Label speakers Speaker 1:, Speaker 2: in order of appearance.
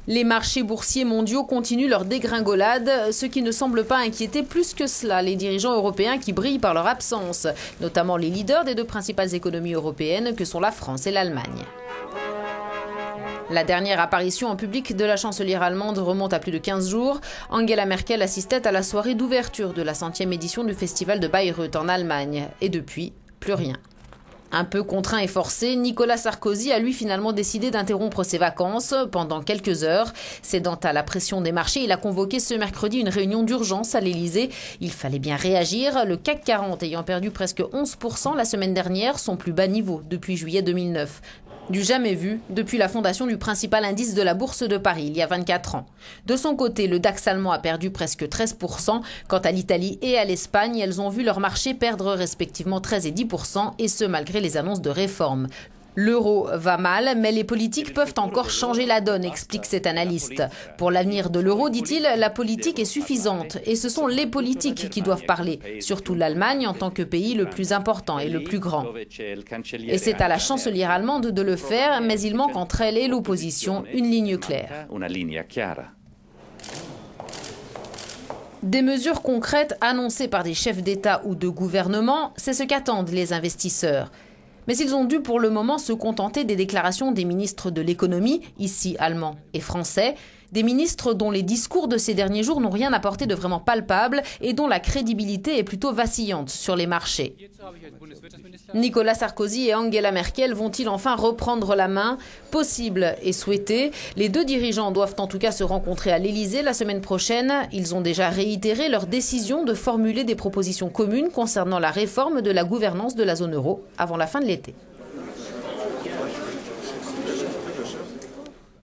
Speaker 1: Les marchés boursiers mondiaux continuent leur dégringolade, ce qui ne semble pas inquiéter plus que cela les dirigeants européens qui brillent par leur absence, notamment les leaders des deux principales économies européennes que sont la France et l'Allemagne. La dernière apparition en public de la chancelière allemande remonte à plus de 15 jours. Angela Merkel assistait à la soirée d'ouverture de la 100e édition du festival de Bayreuth en Allemagne. Et depuis, plus rien. Un peu contraint et forcé, Nicolas Sarkozy a lui finalement décidé d'interrompre ses vacances pendant quelques heures. Cédant à la pression des marchés, il a convoqué ce mercredi une réunion d'urgence à l'Elysée. Il fallait bien réagir, le CAC 40 ayant perdu presque 11% la semaine dernière, son plus bas niveau depuis juillet 2009. Du jamais vu depuis la fondation du principal indice de la Bourse de Paris il y a 24 ans. De son côté, le DAX allemand a perdu presque 13%. Quant à l'Italie et à l'Espagne, elles ont vu leur marché perdre respectivement 13 et 10%, et ce malgré les annonces de réformes. L'euro va mal, mais les politiques peuvent encore changer la donne, explique cet analyste. Pour l'avenir de l'euro, dit-il, la politique est suffisante et ce sont les politiques qui doivent parler, surtout l'Allemagne en tant que pays le plus important et le plus grand. Et c'est à la chancelière allemande de le faire, mais il manque entre elle et l'opposition une ligne claire. Des mesures concrètes annoncées par des chefs d'État ou de gouvernement, c'est ce qu'attendent les investisseurs. Mais ils ont dû pour le moment se contenter des déclarations des ministres de l'économie, ici allemands et français, des ministres dont les discours de ces derniers jours n'ont rien apporté de vraiment palpable et dont la crédibilité est plutôt vacillante sur les marchés. Nicolas Sarkozy et Angela Merkel vont-ils enfin reprendre la main? Possible et souhaité. Les deux dirigeants doivent en tout cas se rencontrer à l'Elysée la semaine prochaine. Ils ont déjà réitéré leur décision de formuler des propositions communes concernant la réforme de la gouvernance de la zone euro avant la fin de l'été.